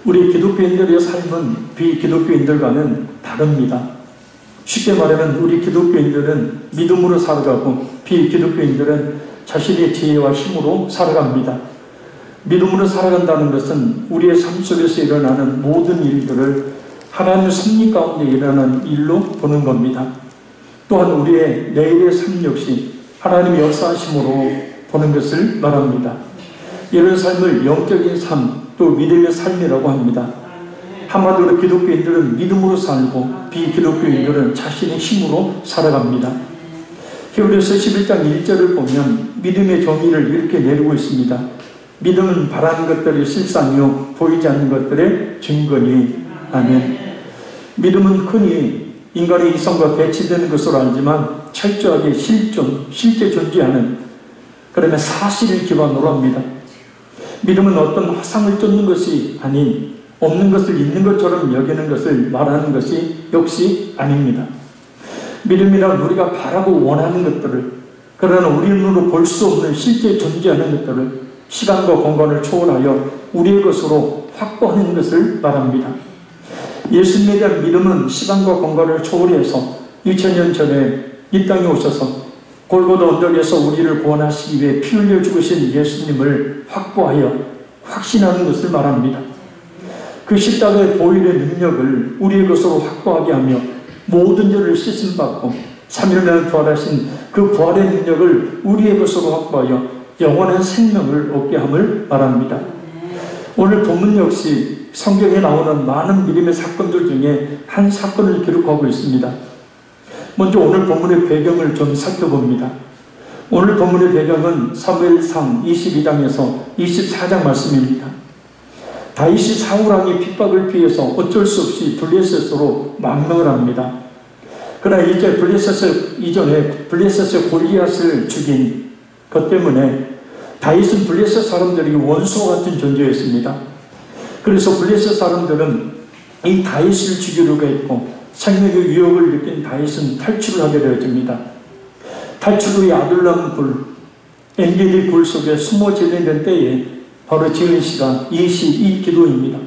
우리 기독교인들의 삶은 비기독교인들과는 다릅니다. 쉽게 말하면 우리 기독교인들은 믿음으로 살아가고 비기독교인들은 자신의 지혜와 힘으로 살아갑니다. 믿음으로 살아간다는 것은 우리의 삶 속에서 일어나는 모든 일들을 하나님의 섭리 가운데 일어나는 일로 보는 겁니다. 또한 우리의 내일의 삶 역시 하나님의 역사하심으로 보는 것을 말합니다. 이런 삶을 영적인 삶, 또 믿음의 삶이라고 합니다. 한마디로 기독교인들은 믿음으로 살고 비기독교인들은 자신의 힘으로 살아갑니다. 히브리서 11장 1절을 보면 믿음의 정의를 이렇게 내리고 있습니다. 믿음은 바라는 것들의 실상이요 보이지 않는 것들의 증거니. 아멘. 믿음은 흔히 인간의 이성과 배치되는 것으로 알지만 철저하게 실제 존재하는, 그러면 사실을 기반으로 합니다. 믿음은 어떤 화상을 쫓는 것이 아닌 없는 것을 있는 것처럼 여기는 것을 말하는 것이 역시 아닙니다. 믿음이란 우리가 바라고 원하는 것들을, 그러나 우리 눈으로 볼 수 없는 실제 존재하는 것들을 시간과 공간을 초월하여 우리의 것으로 확보하는 것을 말합니다. 예수님에 대한 믿음은 시간과 공간을 초월해서 2000년 전에 이 땅에 오셔서 골고다 언덕에서 우리를 구원하시기 위해 피 흘려 죽으신 예수님을 확보하여 확신하는 것을 말합니다. 그 십자가의 보혈의 능력을 우리의 것으로 확보하게 하며 모든 죄를 씻음받고 3일 만에 부활하신 그 부활의 능력을 우리의 것으로 확보하여 영원한 생명을 얻게 함을 말합니다. 오늘 본문 역시 성경에 나오는 많은 믿음의 사건들 중에 한 사건을 기록하고 있습니다. 먼저 오늘 본문의 배경을 좀 살펴봅니다. 오늘 본문의 배경은 사무엘상 22장에서 24장 말씀입니다. 다윗이 사울왕의 핍박을 피해서 어쩔 수 없이 블레셋으로 망명을 합니다. 그러나 이제 이전에 블레셋의 골리앗을 죽인 것 때문에 다윗은 블레셋 사람들이 원수와 같은 존재였습니다. 그래서 블레셋 사람들은 이 다윗을 죽이려고 했고 생명의 위협을 느낀 다윗은 탈출을 하게 되어집니다. 탈출 후에 아둘람 굴, 엔게디 굴 속에 숨어 지내는 때에 바로 지은 시가 이 기도입니다.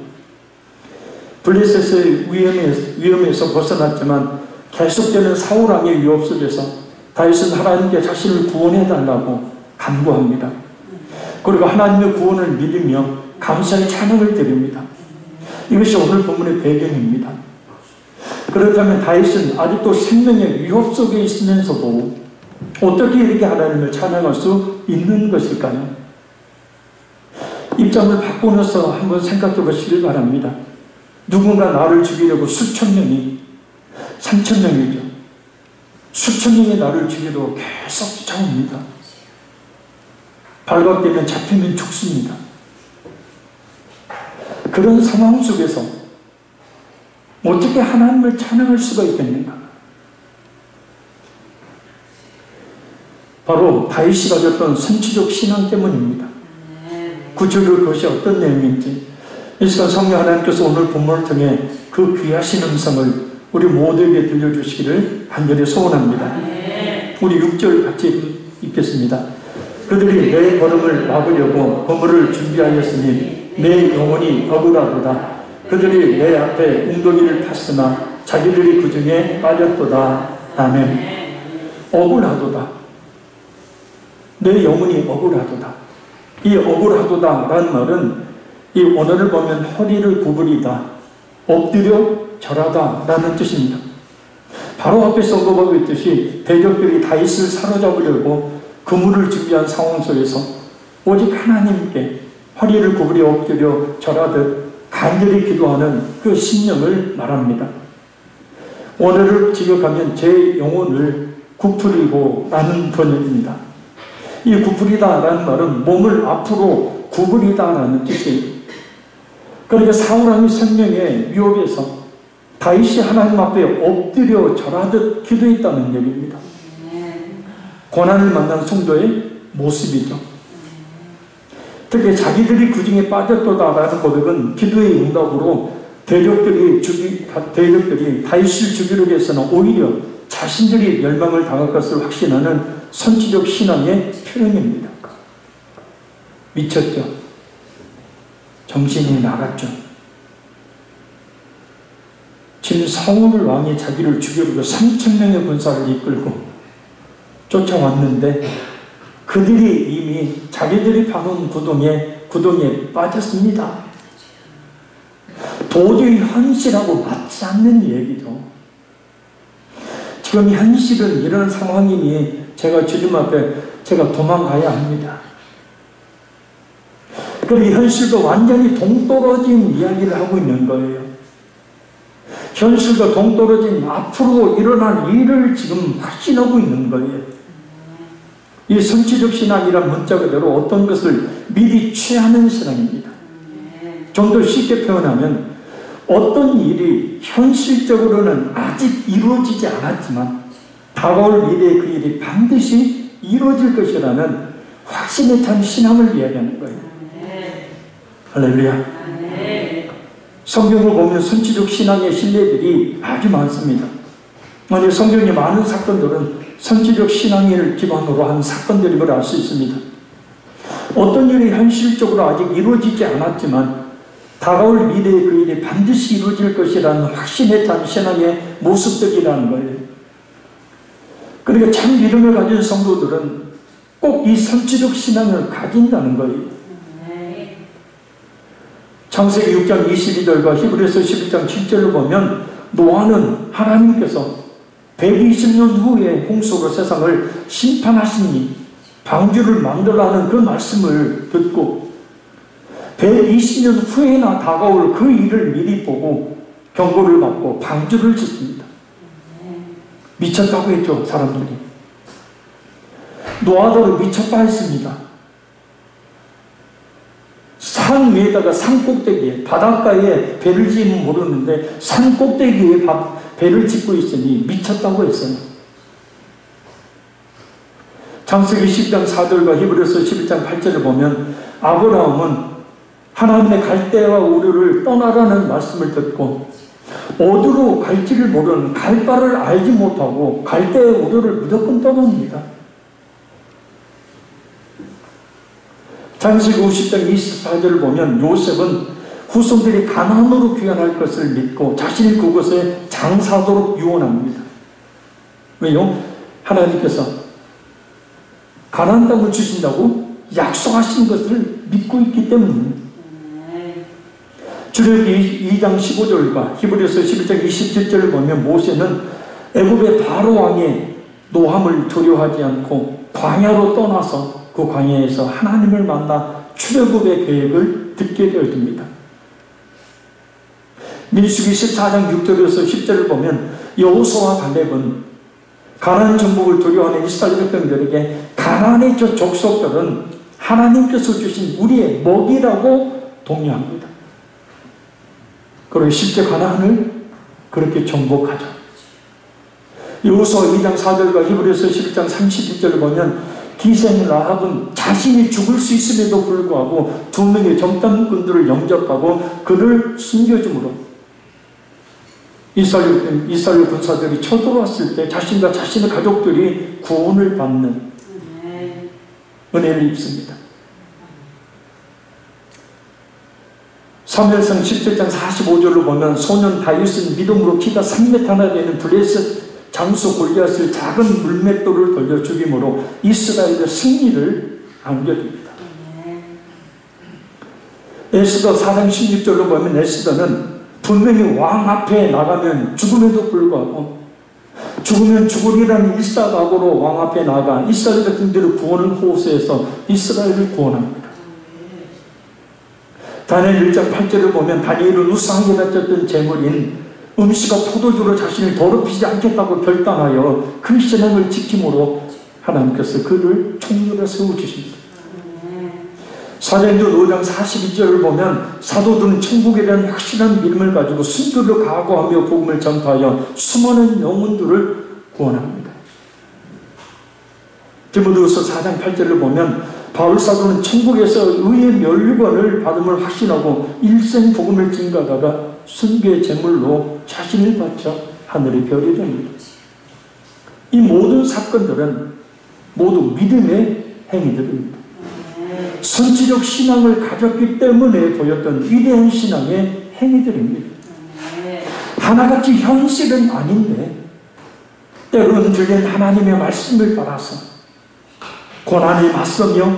블레셋의 위험에서 벗어났지만 계속되는 사울왕의 위협 속에서 다윗은 하나님께 자신을 구원해달라고 간구합니다. 그리고 하나님의 구원을 믿으며 감사의 찬양을 드립니다. 이것이 오늘 본문의 배경입니다. 그렇다면 다윗은 아직도 생명의 위협 속에 있으면서도 어떻게 이렇게 하나님을 찬양할 수 있는 것일까요? 입장을 바꾸면서 한번 생각해 보시길 바랍니다. 누군가 나를 죽이려고 수천 명이, 3,000명이죠. 수천 명이 나를 죽이려고 계속 쫓아옵니다. 발각되면 잡히면 죽습니다. 그런 상황 속에서 어떻게 하나님을 찬양할 수가 있겠는가? 바로 다윗이 가졌던 선취적 신앙 때문입니다. 구체적으로 그것이 어떤 내용인지 이 시간 성령 하나님께서 오늘 본문을 통해 그 귀하신 음성을 우리 모두에게 들려주시기를 간절히 소원합니다. 우리 6절 같이 읽겠습니다. 그들이 내 걸음을 막으려고 거물을 준비하였으니 내 영혼이 억울하도다. 그들이 내 앞에 웅덩이를 팠으나 자기들이 그 중에 빠졌도다. 아멘. 억울하도다. 내 영혼이 억울하도다. 이 억울하도다 라는 말은 이 원어를 보면 허리를 구부리다, 엎드려 절하다 라는 뜻입니다. 바로 앞에서 언급하고 있듯이 대적들이 다윗을 사로잡으려고 그물을 준비한 상황 속에서 오직 하나님께 허리를 구부려 엎드려 절하듯 간절히 기도하는 그 심령을 말합니다. 원어를 직역하면 제 영혼을 구부리고 라는 번역입니다. 이 구부리다 라는 말은 몸을 앞으로 구부리다 라는 뜻이에요. 그러니까 사울왕의 생명의 위협에서 다윗이 하나님 앞에 엎드려 절하듯 기도했다는 얘기입니다. 고난을 만난 성도의 모습이죠. 특히 자기들이 그 중에 빠졌도다라는 고백은 기도의 응답으로 대적들이 다윗을 죽이려고 해서는 오히려 자신들이 멸망을 당할 것을 확신하는 선지적 신앙의 표현입니다. 미쳤죠. 정신이 나갔죠. 지금 사울 왕이 자기를 죽여주고 3,000명의 군사를 이끌고 쫓아왔는데 그들이 이미 자기들이 파놓은 구덩이에 빠졌습니다. 도저히 현실하고 맞지 않는 얘기죠. 지금 현실은 이런 상황이니 제가 주님 앞에 제가 도망가야 합니다. 그리고 현실도 완전히 동떨어진 이야기를 하고 있는 거예요. 현실과 동떨어진 앞으로 일어날 일을 지금 확신하고 있는 거예요. 이 선지적 신앙이란 문자 그대로 어떤 것을 미리 취하는 신앙입니다. 좀 더 쉽게 표현하면 어떤 일이 현실적으로는 아직 이루어지지 않았지만 다가올 미래에 그 일이 반드시 이루어질 것이라는 확신에 찬 신앙을 이야기하는 거예요. 할렐루야. 성경을 보면 선지적 신앙의 신뢰들이 아주 많습니다. 만약 성경의 많은 사건들은 선지적 신앙을 기반으로 한 사건들임을 알 수 있습니다. 어떤 일이 현실적으로 아직 이루어지지 않았지만 다가올 미래에 그 일이 반드시 이루어질 것이라는 확신에 찬 신앙의 모습들이라는 거예요. 그러니까 참 믿음을 가진 성도들은 꼭 이 선지적 신앙을 가진다는 거예요. 창세기 6장 22절과 히브리서 11장 7절을 보면 노아는 하나님께서 120년 후에 홍수로 세상을 심판하시니 방주를 만들라는 그 말씀을 듣고 120년 후에나 다가올 그 일을 미리 보고 경고를 받고 방주를 짓습니다. 미쳤다고 했죠, 사람들이. 노아도 미쳤다 했습니다. 산 위에다가 산 꼭대기에, 바닷가에 배를 지으면 모르는데 산 꼭대기에 배를 짓고 있으니 미쳤다고 했어요. 창세기 10장 4절과 히브리서 11장 8절을 보면 아브라함은 하나님의 갈대와 우르를 떠나라는 말씀을 듣고 어디로 갈지를 모르는, 갈 바를 알지 못하고 갈대와 우르를 무조건 떠납니다. 창세기 50장 24절을 보면 요셉은 후손들이 가나안으로 귀환할 것을 믿고 자신이 그곳에 장사하도록 유언합니다. 왜요? 하나님께서 가나안 땅을 주신다고 약속하신 것을 믿고 있기 때문입니다. 출애굽기 2장 15절과 히브리서 11장 27절을 보면 모세는 애굽의 바로 왕의 노함을 두려워하지 않고 광야로 떠나서 그 광야에서 하나님을 만나 출애굽의 계획을 듣게 되어집니다. 민수기 14장 6절에서 10절을 보면 여호수아와 갈렙은 가나안 정복을 두려워하는 이스라엘 백성들에게 가나안의 저 족속들은 하나님께서 주신 우리의 먹이라고 독려합니다. 그리고 실제 가나안을 그렇게 정복하죠. 여호수아 2장 4절과 히브리서 11장 32절을 보면 기생 라합은 자신이 죽을 수 있음에도 불구하고 2명의 정탐꾼들을 영접하고 그를 숨겨줌으로 이스라엘 군사들이 쳐들어왔을 때 자신과 자신의 가족들이 구원을 받는 은혜를 입습니다. 사무엘상 17장 45절로 보면 소년 다윗은 믿음으로 키가 3m나 되는 블레셋 장수 골리앗을 작은 물맷돌을 돌려 죽임으로 이스라엘의 승리를 안겨줍니다. 에스더 4장 16절로 보면 에스더는 분명히 왕 앞에 나가면 죽음에도 불구하고 죽으면 죽으리라는 일사각오로 왕 앞에 나가 이스라엘 백성들을 구원을 호소해서 이스라엘을 구원합니다. 다니엘 1장 8절을 보면 다니엘은 우상에게 바쳤던 재물인 음식과 포도주로 자신을 더럽히지 않겠다고 결단하여 그 신앙을 지킴으로 하나님께서 그를 총리로 세워주십니다. 사도행전 5장 42절을 보면 사도들은 천국에 대한 확실한 믿음을 가지고 순교를 각오하며 복음을 전파하여 수많은 영혼들을 구원합니다. 디모데후서 4장 8절을 보면 바울 사도는 천국에서 의의 면류관을 받음을 확신하고 일생 복음을 증가하다가 순교의 제물로 자신을 바쳐 하늘의 별이 됩니다. 이 모든 사건들은 모두 믿음의 행위들입니다. 선지적 신앙을 가졌기 때문에 보였던 위대한 신앙의 행위들입니다. 하나같이 현실은 아닌데 때로는 들린 하나님의 말씀을 따라서 고난에 맞서며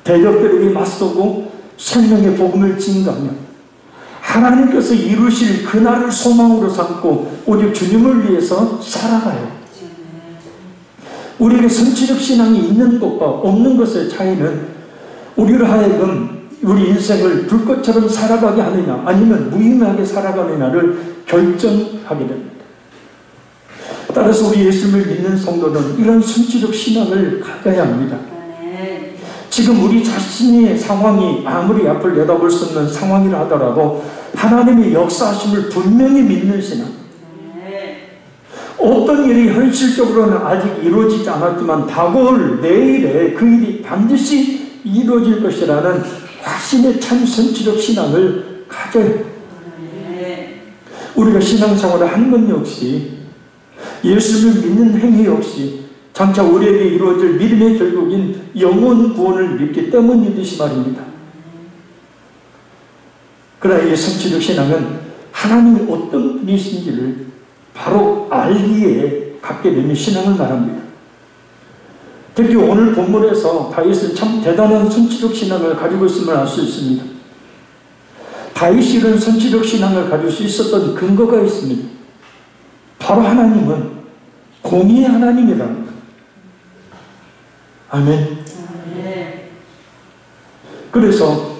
대적들에게 맞서고 생명의 복음을 증거하며 하나님께서 이루실 그날을 소망으로 삼고 오직 주님을 위해서 살아가요. 우리에게 선지적 신앙이 있는 것과 없는 것의 차이는 우리를 하여금 우리 인생을 불꽃처럼 살아가게 하느냐 아니면 무의미하게 살아가느냐를 결정하게 됩니다. 따라서 우리 예수님을 믿는 성도는 이런 선지적 신앙을 가져야 합니다. 지금 우리 자신의 상황이 아무리 앞을 내다볼 수 없는 상황이라 하더라도 하나님의 역사하심을 분명히 믿는 신앙. 어떤 일이 현실적으로는 아직 이루어지지 않았지만 다가올 내일에 그 일이 반드시 이루어질 것이라는 확신의 참 선지적 신앙을 가져야 합니다. 우리가 신앙생활을 한 것 역시 예수를 믿는 행위 역시 장차 우리에게 이루어질 믿음의 결국인 영원 구원을 믿기 때문이듯이 말입니다. 그러나 이 선지적 신앙은 하나님이 어떤 분이신지를 바로 알기에 갖게 되는 신앙을 말합니다. 특히 오늘 본문에서 다윗은 참 대단한 선지적 신앙을 가지고 있음을 알 수 있습니다. 다윗이 이런 선지적 신앙을 가질 수 있었던 근거가 있습니다. 바로 하나님은 공의의 하나님이라는 것. 아멘. 그래서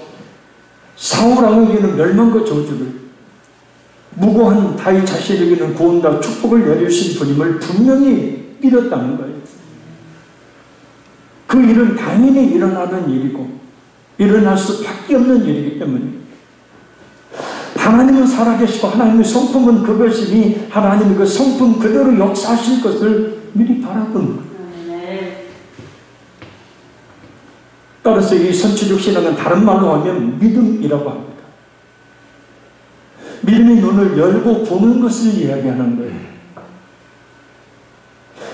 사울 왕에게는 멸망과 저주를, 무고한 다윗 자신에게는 구원과 축복을 내리신 분임을 분명히 믿었다는 거예요. 그 일은 당연히 일어나는 일이고 일어날 수밖에 없는 일이기 때문입니다. 하나님은 살아계시고 하나님의 성품은 그것이니 하나님이 그 성품 그대로 역사하실 것을 미리 바라본 거예요. 따라서 이 선지적 신앙은 다른 말로 하면 믿음이라고 합니다. 믿음의 눈을 열고 보는 것을 이야기하는 거예요.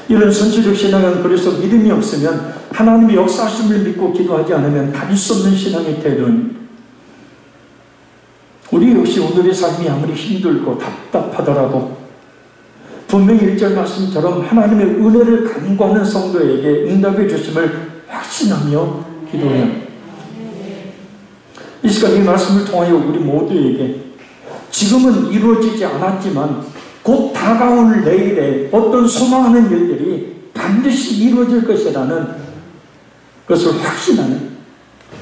이런 선지적 신앙은 그래서 믿음이 없으면 하나님의 역사하심을 믿고 기도하지 않으면 가질 수 없는 신앙의 태도입니다. 우리 역시 오늘의 삶이 아무리 힘들고 답답하더라도 분명히 1절 말씀처럼 하나님의 은혜를 간구하는 성도에게 응답해 주심을 확신하며 기도해야 합니다. 이 시간 이 말씀을 통하여 우리 모두에게 지금은 이루어지지 않았지만 곧 다가올 내일에 어떤 소망하는 일들이 반드시 이루어질 것이라는 것을 확신하는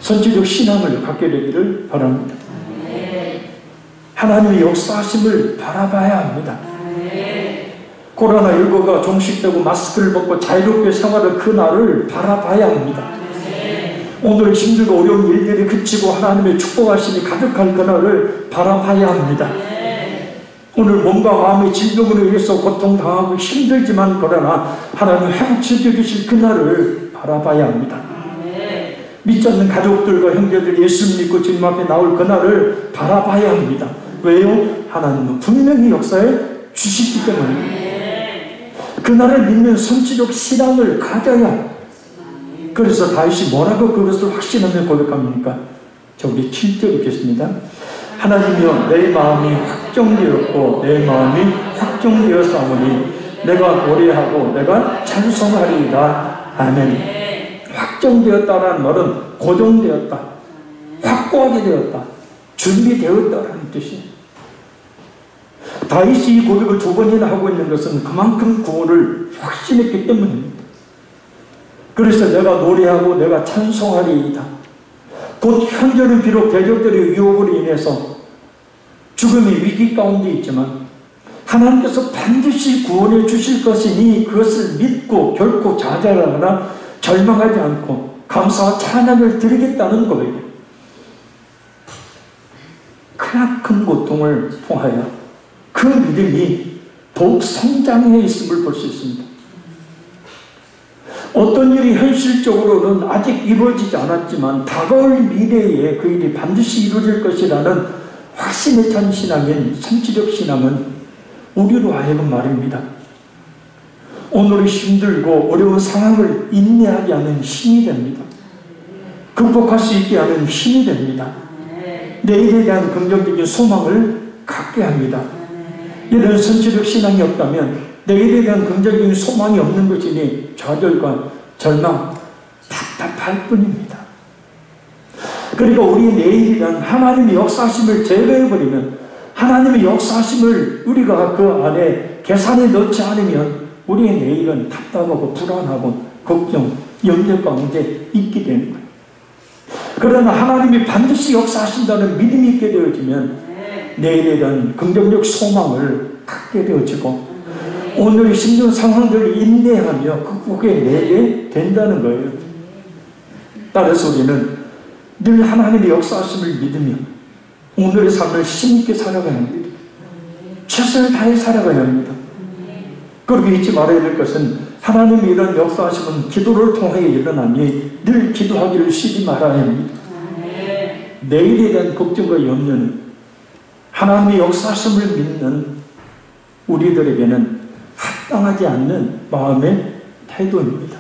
선지적 신앙을 갖게 되기를 바랍니다. 하나님의 역사하심을 바라봐야 합니다. 코로나19가 종식되고 마스크를 벗고 자유롭게 생활할 그날을 바라봐야 합니다. 오늘 힘들고 어려운 일들이 그치고 하나님의 축복하심이 가득할 그날을 바라봐야 합니다. 오늘 몸과 마음의 질병으로 인해서 고통당하고 힘들지만 그러나 하나님 회복시켜 주실 그날을 바라봐야 합니다. 믿지 않는 가족들과 형제들 예수 믿고 주님 앞에 나올 그날을 바라봐야 합니다. 왜요? 하나님은 분명히 역사에 주시기 때문에 그날을 믿는 선지적 신앙을 가져야 합니다. 그래서 다윗이 뭐라고 그것을 확신하며 고백합니까? 자, 우리 7절 읽겠습니다. 하나님이여 내 마음이 확정되었고 내 마음이 확정되었사오니 내가 노래하고 내가 찬송하리이다. 아멘. 확정되었다라는 말은 고정되었다, 확고하게 되었다, 준비되었다라는 뜻이에요. 다윗이 이 고백을 2번이나 하고 있는 것은 그만큼 구원을 확신했기 때문입니다. 그래서 내가 노래하고 내가 찬송하리이다. 곧 현재는 비록 대적들의 위협으로 인해서 죽음의 위기 가운데 있지만 하나님께서 반드시 구원해 주실 것이니 그것을 믿고 결코 좌절하거나 절망하지 않고 감사와 찬양을 드리겠다는 고백이에요. 크나큰 고통을 통하여 그 믿음이 더욱 성장해 있음을 볼 수 있습니다. 어떤 일이 현실적으로는 아직 이루어지지 않았지만 다가올 미래에 그 일이 반드시 이루어질 것이라는 확신에 찬 신앙인 선지적 신앙은 우리로 하여금 말입니다. 오늘의 힘들고 어려운 상황을 인내하게 하는 힘이 됩니다. 극복할 수 있게 하는 힘이 됩니다. 내일에 대한 긍정적인 소망을 갖게 합니다. 이런 선지적 신앙이 없다면 내일에 대한 긍정적인 소망이 없는 것이니 좌절과 절망, 답답할 뿐입니다. 그리고 우리 내일이란 하나님의 역사심을 제거해버리면, 하나님의 역사심을 우리가 그 안에 계산에 넣지 않으면 우리의 내일은 답답하고 불안하고 걱정, 염려 가운데 있게 되는 거예요. 그러나 하나님이 반드시 역사하신다는 믿음이 있게 되어지면 내일에 대한 긍정적 소망을 갖게 되어지고 오늘의 힘든 상황들을 인내하며 극복해내게 된다는 거예요. 따라서 우리는 늘 하나님의 역사하심을 믿으며 오늘의 삶을 힘있게 살아가야 합니다. 최선을 다해 살아가야 합니다. 그리고 잊지 말아야 될 것은 하나님의 이런 역사하심은 기도를 통해 일어나니 늘 기도하기를 쉬지 말아야 합니다. 내일에 대한 걱정과 염려는 하나님의 역사하심을 믿는 우리들에게는 합당하지 않는 마음의 태도입니다.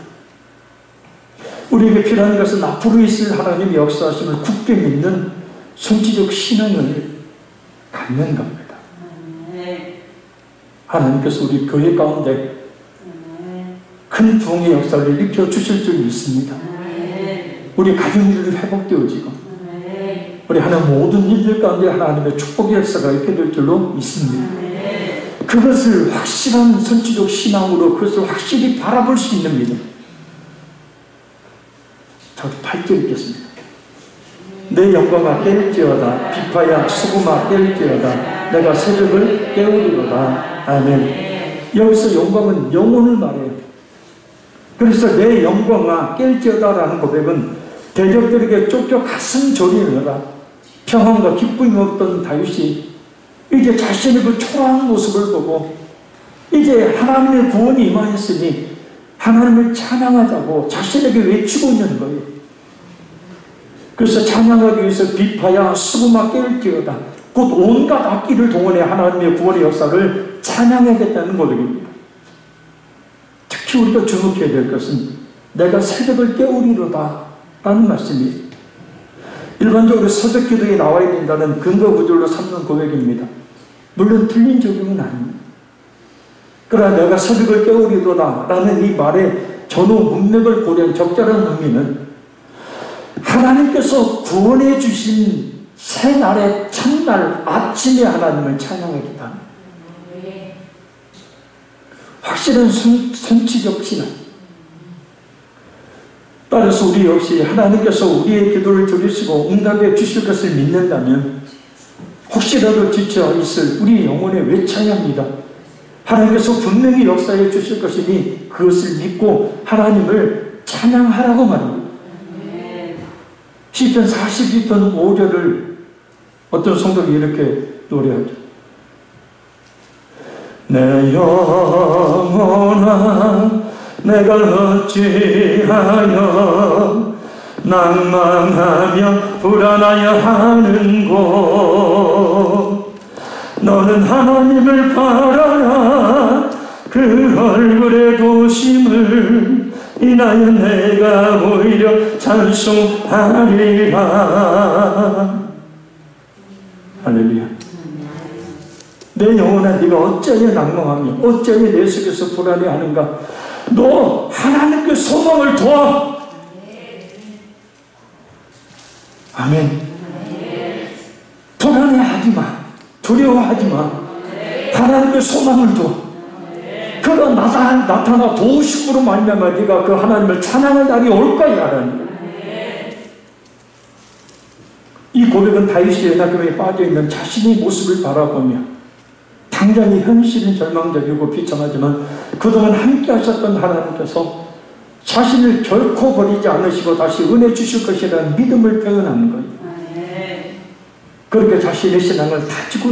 우리에게 필요한 것은 앞으로 있을 하나님의 역사하심을 굳게 믿는 성취적 신앙을 갖는 겁니다. 하나님께서 우리 교회 가운데 큰 부흥의 역사를 일으켜 주실 줄 믿습니다. 우리 가정들이 회복되어지고 우리 하나님 모든 일들 가운데 하나님의 축복의 역사가 있게 될 줄로 믿습니다. 그것을 확실한 선취적 신앙으로 그것을 확실히 바라볼 수 있는 믿음. 저도 8절 읽겠습니다. 내 영광아 깨울지어다 비파야 수금아 깨울지어다 내가 새벽을 깨우리로다. 아멘. 여기서 영광은 영혼을 말해요. 그래서 내 영광아 깰지어다라는 고백은 대적들에게 쫓겨 가슴 졸이느라 평안과 기쁨이 없던 다윗이 이제 자신의 그 초라한 모습을 보고 이제 하나님의 구원이 임하였으니 하나님을 찬양하자고 자신에게 외치고 있는 거예요. 그래서 찬양하기 위해서 비파야 수금아 깰지어다 곧 온갖 악기를 동원해 하나님의 구원의 역사를 찬양하겠다는 고백입니다. 특히 우리가 주목해야 될 것은 내가 새벽을 깨우리로다 라는 말씀이에요. 일반적으로 새벽 기도에 나와야 된다는 근거 구절로 삼는 고백입니다. 물론 틀린 적용은 아닙니다. 그러나 내가 새벽을 깨우리로다 라는 이 말의 전후 문맥을 고려한 적절한 의미는 하나님께서 구원해 주신 새날의 첫날 아침에 하나님을 찬양하겠다. 확실한 성취적 신앙. 따라서 우리 역시 하나님께서 우리의 기도를 들으시고 응답해 주실 것을 믿는다면 혹시라도 지쳐 있을 우리 영혼에 외쳐야 합니다. 하나님께서 분명히 역사해 주실 것이니 그것을 믿고 하나님을 찬양하라고 말합니다. 시편 42편 5절을 어떤 성도가 이렇게 노래하죠. 내 영혼아 내가 어찌하여 낭망하며 불안하여 하는고 너는 하나님을 바라라 그 얼굴의 도심을 인하여 내가 오히려 찬송하리라. 할렐루야. 내 영혼아 네가 어찌하여 낭망하며 어찌하여 내 속에서 불안해하는가. 너 하나님께 소망을 둬. 아멘. 불안해하지마. 두려워하지마. 하나님께 소망을 둬. 그가 나타나 도우심으로 말미암아 네가 그 하나님을 찬양할 날이 올 거야. 이 고백은 다윗이 연약함에 빠져있는 자신의 모습을 바라보며 당장의 현실은 절망적이고 비참하지만 그동안 함께 하셨던 하나님께서 자신을 결코 버리지 않으시고 다시 은혜 주실 것이라는 믿음을 표현하는 거예요. 그렇게 자신의 신앙을 가지고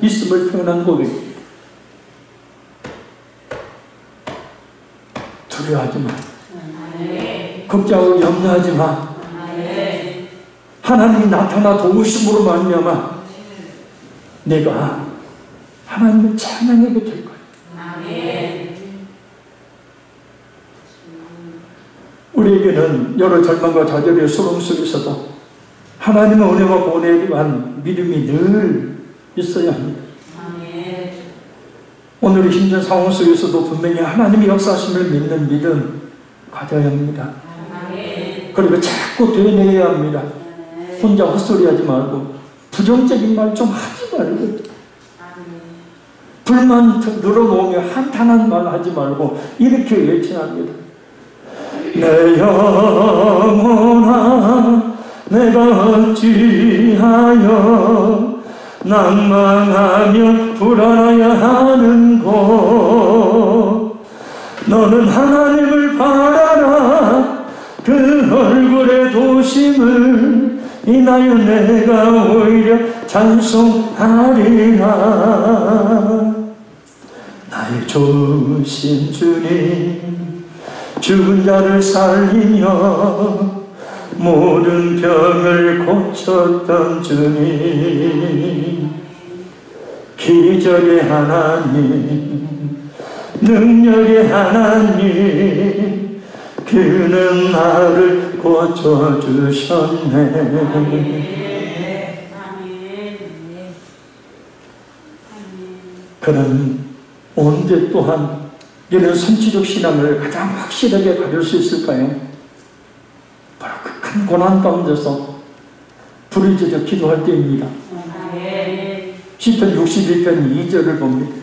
있음을 표현한 고백입니다. 두려워하지 마. 걱정하고 염려하지 마. 하나님이 나타나 도우심으로 말미암아 내가 하나님을 찬양하게 될 거예요. 우리에게는 여러 절망과 좌절의 소름 속에서도 하나님의 은혜와 보호에 대한 믿음이 늘 있어야 합니다. 오늘의 힘든 상황 속에서도 분명히 하나님의 역사하심을 믿는 믿음 가져야 합니다. 그리고 자꾸 되뇌어야 합니다. 혼자 헛소리하지 말고 부정적인 말 좀 하지 말고 불만 늘어놓으며 한탄한 말 하지 말고 이렇게 외쳐야 합니다. 내 영혼아 내가 어찌하여 낭망하며 불안하여 하는고 너는 하나님을 바라라 그 얼굴의 도심을 인하여 내가 오히려 찬송하리라. 나의 좋으신 주님 죽은 자를 살리며 모든 병을 고쳤던 주님 기적의 하나님 능력의 하나님 그는 나를 고쳐주셨네. 그는 언제 또한 이런 선지적 신앙을 가장 확실하게 가질 수 있을까요? 바로 그 큰 고난 가운데서 부르짖어 기도할 때입니다. 시편 61편 2절을 봅니다.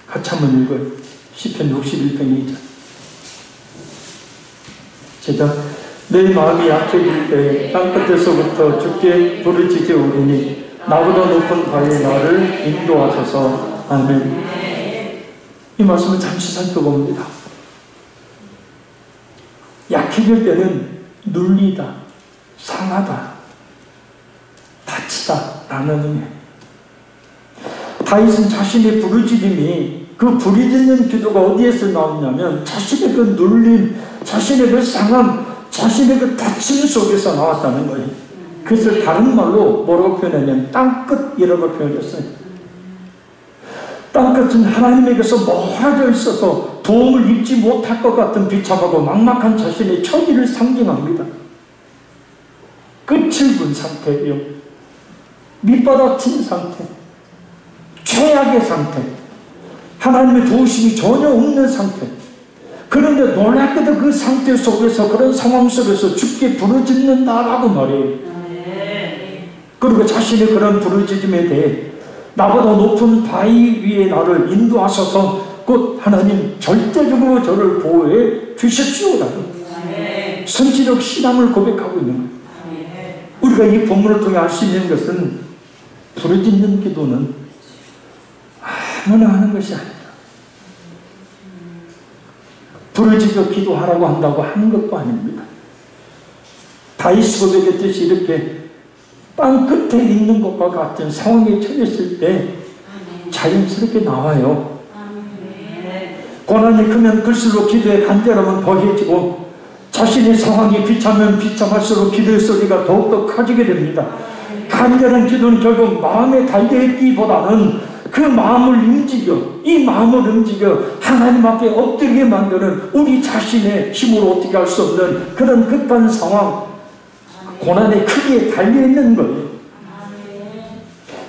같이 한번 읽어요. 시편 61편 2절. 제가 내 마음이 약해질 때 땅끝에서부터 주께 부르짖어 오리니 나보다 높은 바에 나를 인도하소서. 아멘. 이 말씀을 잠시 살펴봅니다. 약해질 때는 눌리다, 상하다, 다치다 라는 의미. 다윗은 자신의 부르짖음이 그 부르짖는 기도가 어디에서 나오냐면 자신의 그 눌림, 자신의 그 상함, 자신의 그 다침 속에서 나왔다는 거예요. 그것을 다른 말로 뭐라고 표현하냐면 땅끝이라고 표현했어요. 땅끝은 하나님에게서 멀어져 있어서 도움을 입지 못할 것 같은 비참하고 막막한 자신의 처지를 상징합니다. 끝을 본 상태예요. 밑바닥친 상태, 최악의 상태, 하나님의 도우심이 전혀 없는 상태. 그런데 놀랍게도 그 상태 속에서 그런 상황 속에서 주께 부르짖는다라고 말해요. 그리고 자신의 그런 부르짖음에 대해 나보다 높은 바위 위에 나를 인도하셔서 곧 하나님 절대적으로 저를 보호해 주십시오라고 선지적 신앙을 고백하고 있는 거예요. 우리가 이 본문을 통해 알 수 있는 것은 부르짖는 기도는 아무나 하는 것이 아니다. 부르짖어 기도하라고 한다고 하는 것도 아닙니다. 다윗이 고백했듯이 이렇게 땅 끝에 있는 것과 같은 상황에 처했을 때 자연스럽게 나와요. 고난이 크면 클수록 기도의 간절함은 더해지고 자신의 상황이 비참하면 비참할수록 기도의 소리가 더욱더 커지게 됩니다. 간절한 기도는 결국 마음에 달려있기보다는 그 마음을 움직여, 이 마음을 움직여 하나님 앞에 엎드리게 만드는 우리 자신의 힘으로 어떻게 할 수 없는 그런 급한 상황, 고난의 크기에 달려있는 거예요.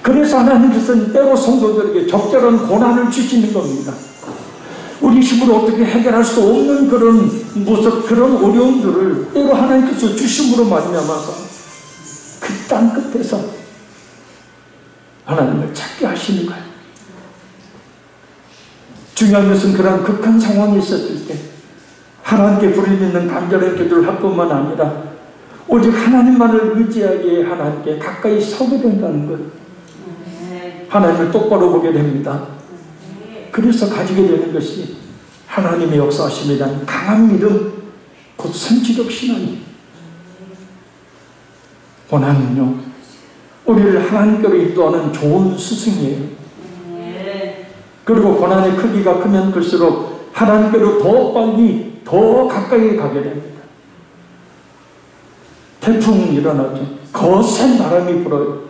그래서 하나님께서는 때로 성도들에게 적절한 고난을 주시는 겁니다. 우리 힘으로 어떻게 해결할 수 없는 그런 모습, 그런 어려움들을 때로 하나님께서 주심으로 말미암아서 그 땅 끝에서 하나님을 찾게 하시는 거예요. 중요한 것은 그런 극한 상황이 있었을 때 하나님께 부르짖는 간절한 기도를 할 뿐만 아니라 오직 하나님만을 의지하기에 하나님께 가까이 서게 된다는 것. 하나님을 똑바로 보게 됩니다. 그래서 가지게 되는 것이 하나님의 역사하심에 대한 강한 믿음, 곧 선지적 신앙입니다. 고난은요, 우리를 하나님께로 인도하는 좋은 스승이에요. 그리고 고난의 크기가 크면 클수록 하나님께로 더 빨리, 더 가까이 가게 됩니다. 태풍이 일어나죠. 거센 바람이 불어요.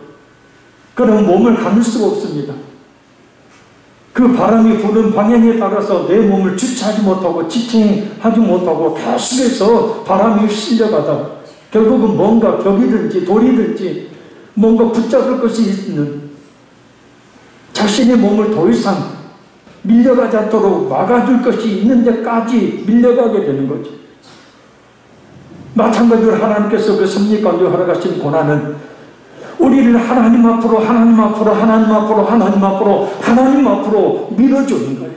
그럼 몸을 가눌 수가 없습니다. 그 바람이 부는 방향에 따라서 내 몸을 주체하지 못하고 지탱하지 못하고 계속해서 바람이 실려가다 결국은 뭔가 벽이든지 돌이든지 뭔가 붙잡을 것이 있는 자신의 몸을 더 이상 밀려가지 않도록 막아줄 것이 있는 데까지 밀려가게 되는 거죠. 마찬가지로 하나님께서 그 섭리 가운데 허락하신 고난은 우리를 하나님 앞으로 하나님 앞으로 하나님 앞으로 하나님 앞으로 하나님 앞으로 밀어주는 거예요.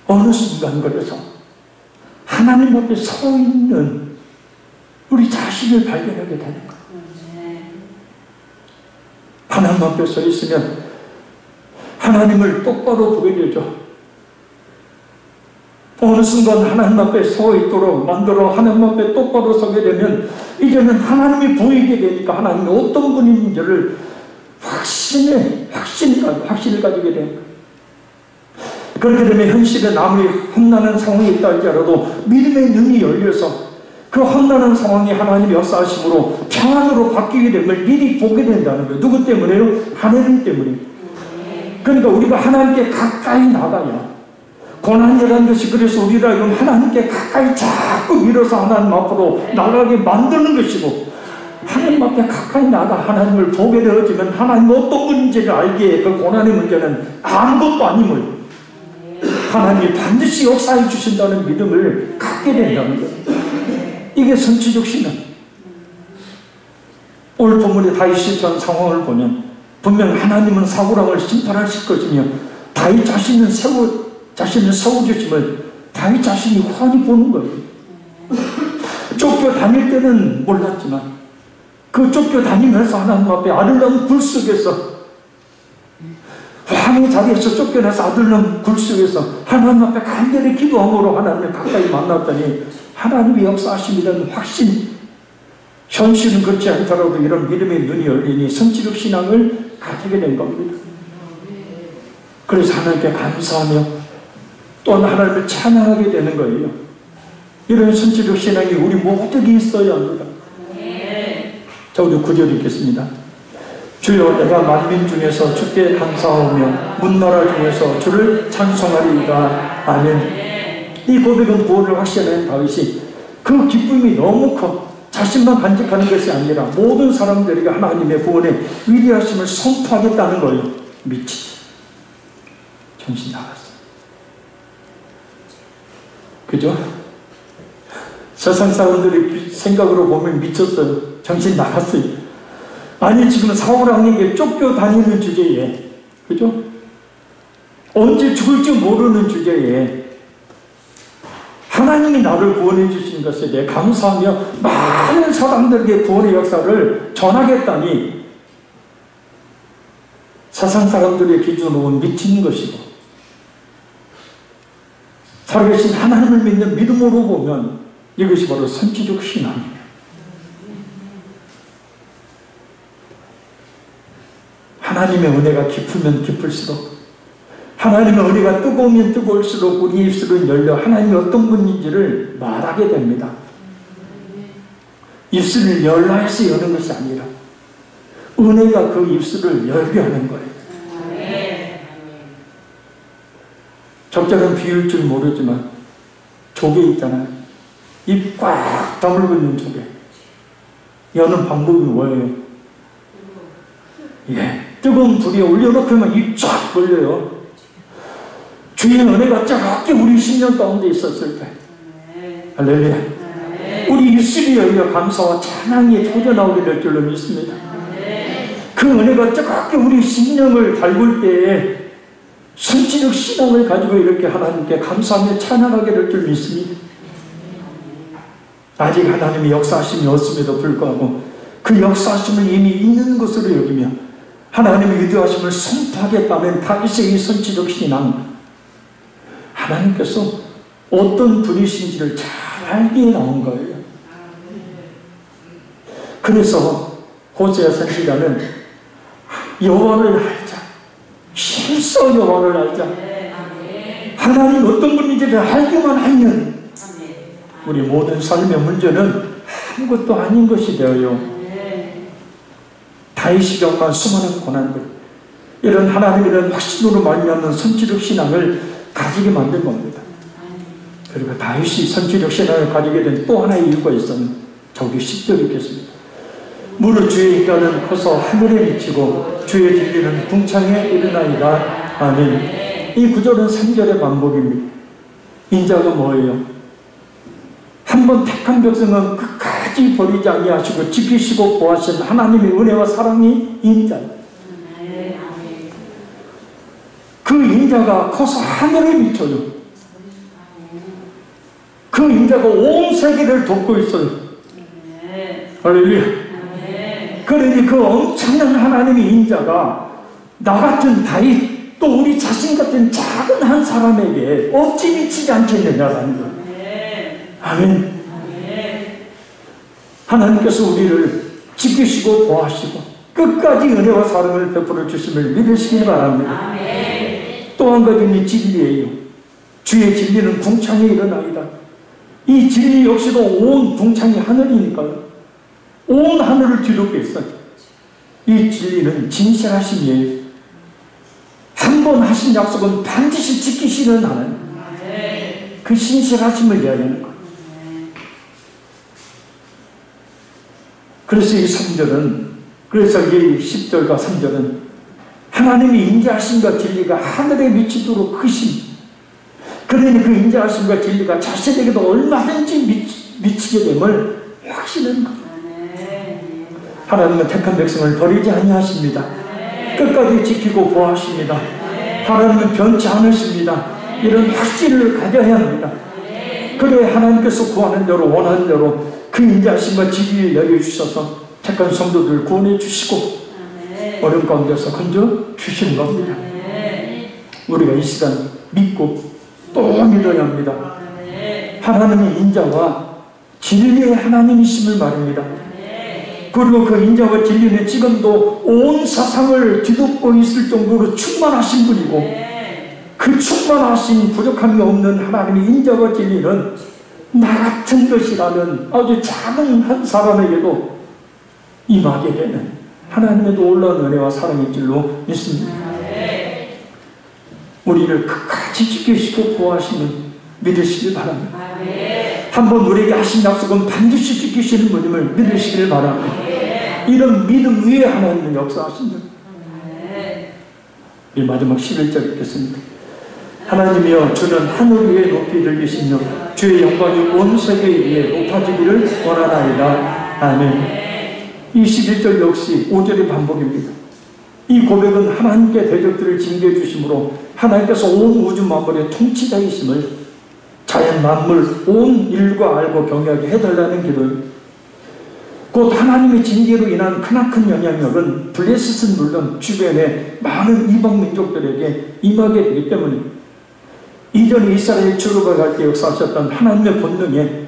어느 순간 그래서 하나님 앞에 서 있는 우리 자신을 발견하게 되는 거예요. 하나님 앞에 서 있으면 하나님을 똑바로 보게 되죠. 어느 순간 하나님 앞에 서 있도록 만들어 하나님 앞에 똑바로 서게 되면 이제는 하나님이 보이게 되니까 하나님이 어떤 분인지를 확신을 가지게 되는 거예요. 그렇게 되면 현실에 아무리 험난한 상황이 있다 할지라도 믿음의 눈이 열려서 그 험난한 상황이 하나님의 역사하심으로 평안으로 바뀌게 된 걸 미리 보게 된다는 거예요. 누구 때문에요? 하나님 때문에. 그러니까 우리가 하나님께 가까이 나가야 고난이라는 것이 그래서 우리가 하나님께 가까이 자꾸 밀어서 하나님 앞으로 나가게 만드는 것이고 하나님 앞에 가까이 나가 하나님을 보게 되어지면 하나님 어떤 분인지를 알기에 그 고난의 문제는 아무것도 아님을 하나님이 반드시 역사해 주신다는 믿음을 갖게 된다는 거예요. 이게 선지적 신앙. 오늘 본문의 다윗이 처한 상황을 보면 분명 하나님은 사울왕을 심판하실 것이며 다윗 자신은 세워주심을 다윗 자신이 환히 보는 거예요. 쫓겨다닐 때는 몰랐지만 그 쫓겨다니면서 하나님 앞에 아름다운 굴 속에서 왕의 자리에서 쫓겨나서 아들놈 굴 속에서 하나님 앞에 간절히 기도함으로 하나님을 가까이 만났더니 하나님의 역사하심이라는 확신, 현실은 그렇지 않더라도 이런 믿음의 눈이 열리니 선지적 신앙을 가지게 된 겁니다. 그래서 하나님께 감사하며 또 하나님을 찬양하게 되는 거예요. 이런 선지적 신앙이 우리 모두에게 있어야 합니다. 자, 우리 9절 읽겠습니다. 주여, 내가 만민 중에서 주께 감사하며 문나라 중에서 주를 찬송하리이다. 아멘. 이 고백은 구원을 확신한 다윗이 그 기쁨이 너무 커 자신만 간직하는 것이 아니라 모든 사람들에게 하나님의 구원의 위대하심을 선포하겠다는 거예요. 미치지. 정신 나갔어. 그죠? 세상 사람들이 생각으로 보면 미쳤어요. 정신 나갔어요. 아니, 지금 사울왕에게 쫓겨다니는 주제에, 그죠? 언제 죽을지 모르는 주제에 하나님이 나를 구원해 주신 것에 대해 감사하며 많은 사람들에게 구원의 역사를 전하겠다니 세상 사람들의 기준으로 미친 것이고 살아계신 하나님을 믿는 믿음으로 보면 이것이 바로 선지적 신앙이에요. 하나님의 은혜가 깊으면 깊을수록 하나님의 은혜가 뜨거우면 뜨거울수록 우리 입술은 열려 하나님이 어떤 분인지를 말하게 됩니다. 입술을 열라 해서 여는 것이 아니라 은혜가 그 입술을 열게 하는 거예요. 적절한 비유일 줄 모르지만 조개 있잖아요. 입 꽉 다물고 있는 조개. 여는 방법이 뭐예요? 뜨거운 불에 올려놓으면 입 쫙 벌려요. 주의 은혜가 쫙게 우리 10년 가운데 있었을 때 할렐루야. 우리 입술이 열려 감사와 찬양이 터져나오게 될 줄로 믿습니다. 그 은혜가 쫙게 우리 심령을 밟을 때에 선지적 신앙을 가지고 이렇게 하나님께 감사하며 찬양하게 될 줄 믿습니다. 아직 하나님의 역사하심이 없음에도 불구하고 그 역사하심을 이미 있는 것으로 여기며 하나님의 위대하심을 선포하겠다면 다윗의 이 선지적 신앙, 하나님께서 어떤 분이신지를 잘 알기에 나온 거예요. 그래서 호세아 선지자는 여호와를 알자, 힘써 여호와를 알자, 하나님 어떤 분인지를 알기만 하면 우리 모든 삶의 문제는 아무것도 아닌 것이 되어요. 다윗이 겪은 수많은 고난들, 이런 하나님이라는 확신으로 말미암는 선지적 신앙을 가지게 만든 겁니다. 그리고 다윗이 선지적 신앙을 가지게 된 또 하나의 이유가 있었는데 저기 10절 읽겠습니다. 무릇 주의 인가는 커서 하늘에 미치고 주의 진리는 궁창에 이르나이다. 아멘. 이 구절은 3절의 반복입니다. 인자가 뭐예요? 한번 택한 백성은 끝까지 버리지 아니하시고 지키시고 보호하신 하나님의 은혜와 사랑이 인자예요. 그 인자가 커서 하늘에 미쳐요. 그 인자가 온 세계를 돕고 있어요. 할렐루야. 그러니 그 엄청난 하나님의 인자가 나 같은 다윗 또 우리 자신 같은 작은 한 사람에게 어찌 미치지 않겠느냐라는 거예요. 아멘. 하나님께서 우리를 지키시고 보호하시고 끝까지 은혜와 사랑을 베풀어 주심을 믿으시기 바랍니다. 또 한 가지는 진리예요. 주의 진리는 궁창에 일어나이다. 이 진리 역시도 온 궁창이 하늘이니까요. 온 하늘을 뒤덮고 있어요. 이 진리는 진실하심이에요. 한 번 하신 약속은 반드시 지키시는 하나님. 그 신실하심을 이야기하는 거예요. 그래서 이 3절은, 그래서 이 10절과 3절은 하나님의 인자하심과 진리가 하늘에 미치도록 크심. 그러니 그 인자하심과 진리가 자신에게도 얼마든지 미치게 됨을 확신하는 겁니다. 하나님은 택한 백성을 버리지 아니하십니다. 끝까지 지키고 보호하십니다. 하나님은 변치 않으십니다. 이런 확신을 가져야 합니다. 그래 하나님께서 구하는 대로 원하는 대로 그 인자하심과 진리를 여겨주셔서 택한 성도들을 구원해 주시고 어려운 가운데서 건져 주시는 겁니다. 우리가 이 시간 믿고 또 믿어야 합니다. 하나님의 인자와 진리의 하나님이심을 말입니다. 그리고 그 인자와 진리는 지금도 온 세상을 뒤덮고 있을 정도로 충만하신 분이고 그 충만하신 부족함이 없는 하나님의 인자와 진리는 나 같은 것이라는 아주 작은 한 사람에게도 임하게 되는 하나님의 놀라운 은혜와 사랑의 줄로 믿습니다. 우리를 끝까지 지키시고 보호하시는 믿으시길 바랍니다. 한번 우리에게 하신 약속은 반드시 지키시는 분임을 믿으시길 바랍니다. 이런 믿음 위에 하나님은 역사하십니다. 이 마지막 11절 읽겠습니다. 하나님이여 주는 하늘 위에 높이 들리시며 주의 영광이 온 세계 위에 높아지기를 원하나이다. 아멘. 이 11절 역시 5절의 반복입니다. 이 고백은 하나님께 대적들을 징계해 주심으로 하나님께서 온 우주 만물의 통치자이심을 자연 만물 온 일과 알고 경외하게 해달라는 기도입니다. 곧 하나님의 징계로 인한 크나큰 영향력은 블레셋은 물론 주변의 많은 이방 민족들에게 임하게 되기 때문입니다. 이전에 이스라엘 출애굽할 때 역사하셨던 하나님의 본능에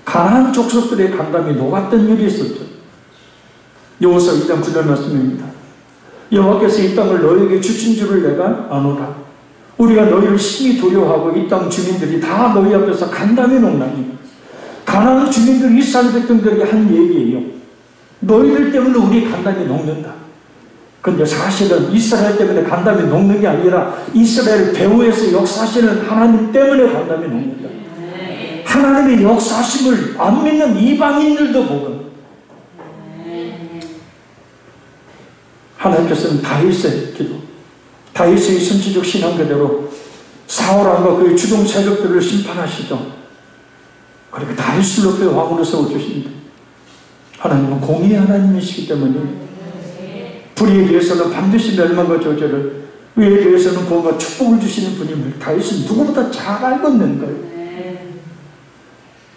가나안 족속들의 감감이 녹았던 일이 있었죠. 여호수아 2장 9절 말씀입니다. 여호와께서 이 땅을 너에게 주신 줄을 내가 아노라. 우리가 너희를 심히 두려워하고 이 땅 주민들이 다 너희 앞에서 간담이 녹나니. 가나안 주민들이 이스라엘 백성들에게 한 얘기예요. 너희들 때문에 우리 간담이 녹는다. 그런데 사실은 이스라엘 때문에 간담이 녹는 게 아니라 이스라엘 배후에서 역사하시는 하나님 때문에 간담이 녹는다. 하나님의 역사하심을 안 믿는 이방인들도 보고 하나님께서는 다윗의 기도, 다윗의 선지적 신앙 그대로 사울왕과 그의 주동 세력들을 심판하시죠. 그리고 다윗을 높여 왕으로 세워주십니다. 하나님은 공의의 하나님이시기 때문에 불의에 대해서는 반드시 멸망과 저주를, 의에 대해서는 구원과 축복을 주시는 분임을 다윗은 누구보다 잘 알고 있는 거예요.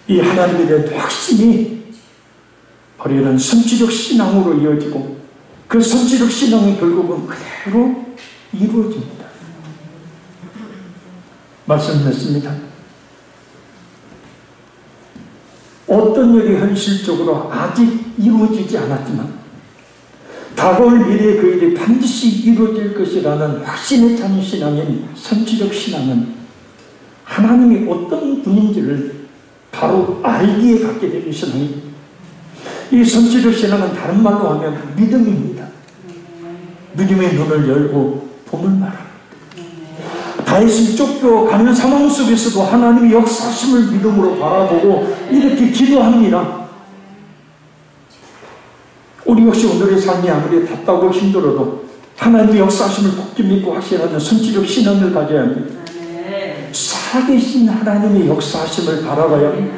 이 하나님에 대한 확신이 바로 이런 선지적 신앙으로 이어지고 그 선지적 신앙이 결국은 그대로 이루어집니다. 말씀드렸습니다. 어떤 일이 현실적으로 아직 이루어지지 않았지만 다가올 미래에 그 일이 반드시 이루어질 것이라는 확신에 찬 신앙인 선지적 신앙은 하나님이 어떤 분인지를 바로 알기에 갖게 되는 신앙입니다. 이 선지적 신앙은 다른 말로 하면 믿음입니다. 믿음의 눈을 열고 봄을 말합니다. 다윗이 쫓겨가는 상황 속에서도 하나님의 역사심을 믿음으로 바라보고 이렇게 기도합니다. 우리 역시 오늘의 삶이 아무리 답답하고 힘들어도 하나님의 역사하심을 굳게 믿고 확신하는 선지적 신앙을 가져야 합니다. 살아계신 하나님의 역사하심을 바라봐야 합니다.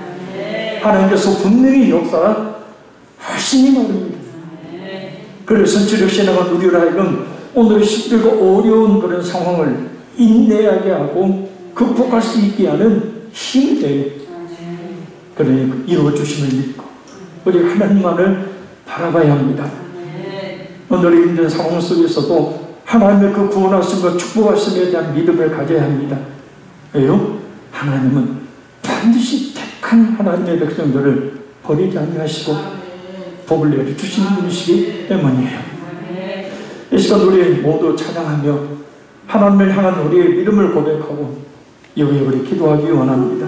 하나님께서 분명히 역사하시니 말입니다. 그래서 선지적 신앙은 우리로 하여금 오늘의 힘들고 어려운 그런 상황을 인내하게 하고 극복할 수 있게 하는 힘이 돼요. 그러니 이루어주심을 믿고 우리 하나님만을 바라봐야 합니다. 오늘의 힘든 상황 속에서도 하나님의 그 구원하심과 축복하심에 대한 믿음을 가져야 합니다. 왜요? 하나님은 반드시 택한 하나님의 백성들을 버리지 아니하시고 복을 내려주시는 분이시기 때문이에요. 이 시간 우리 모두 찬양하며 하나님을 향한 우리의 믿음을 고백하고 여기저기 기도하기 원합니다.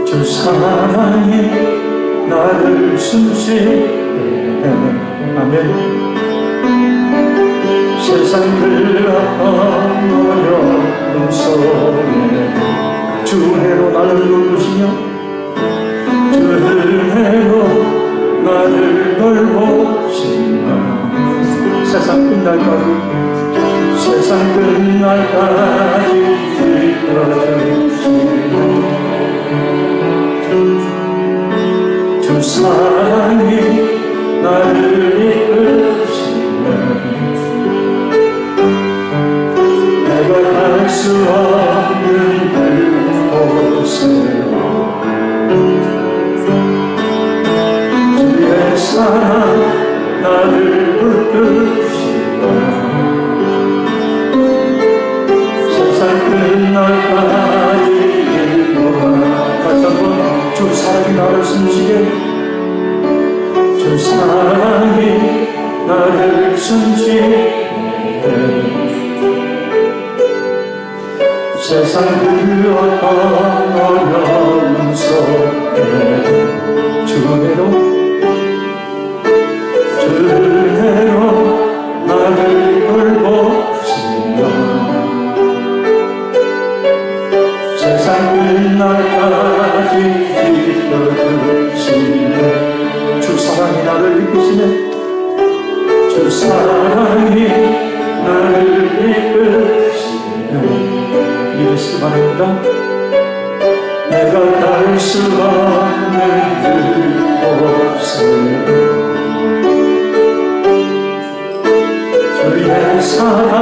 주 사랑이 나를 숨쉬게 아멘. 세상 흘러간 어려움 속에 주 은혜로 나를 누르시며 주 은혜로 나를 돌보시며 세상 끝날까지 이끌어주시며 주 사랑이 나를 이끄시며 내가 갈 수 없는 그곳에 주의 사랑 나를 붙드시며 세상 끝날까지 다시 한번 주 사랑이 나를 숨쉬게 주 사랑이 나를 숨쉬게 세상 그 어떤 어려움 속에 주 은혜로 나를 돌보시며 세상 끝날까지 이끌어주시네 주 사랑이 나를 이끄시네 주 사랑이 나를 이끄시네 믿으시기 바랍니다. 내가 갈 수 없는 그곳에 주의 사랑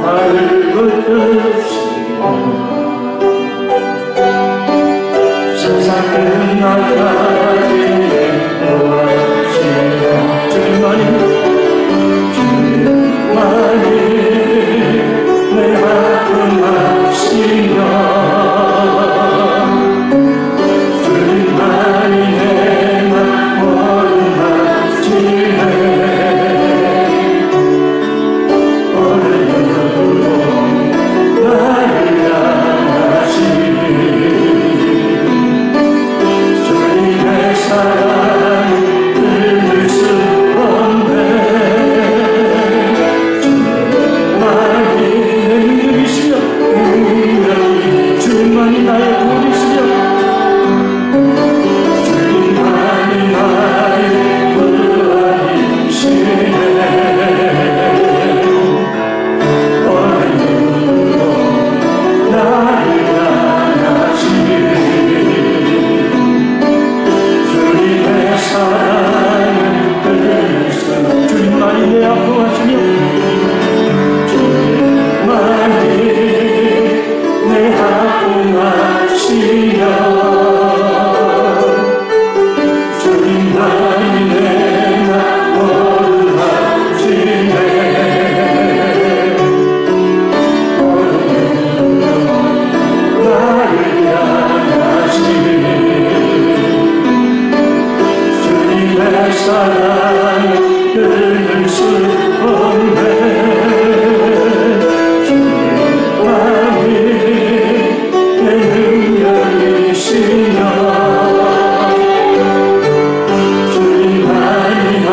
나를 붙드시며 세상 끝날까지 인도하시며 주님만이 내 아픔 아시며 주님만이 내 맘 원하시네 오늘도 나를 향하시니 주님의 사랑 끊을 수 없네 주님만이 나의 구원이시며 주님만이 나의 구원이시네 오늘도 나를 향하시니 주님의 사랑을 끊을 수 주님만이 내 아픔하시며 주님만이 내 아픔하시며 주님만이 내 맘 원하시네 오늘도 나를 향하시니 주님의 사랑을 끊을 수 없네 주님만이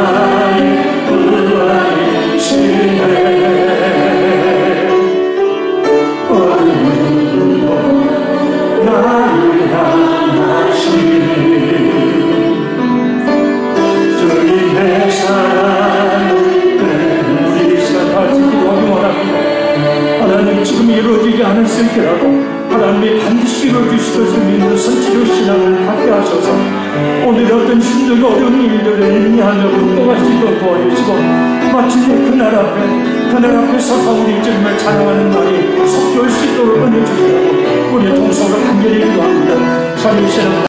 고난을 쓸지라도 하나님이 반드시 이루어주실 것을 믿는 선지로 신앙을 갖게 하셔서 오늘 어떤 힘들고 어려운 일들을 인내하며 극복할 수 있도록 도와주시고 마침내 그날 앞에 서서 우리 주님을 찬양하는 날이 속히 올 수 있도록 은혜 주시라고 우리 통성으로 간절히 기도합니다.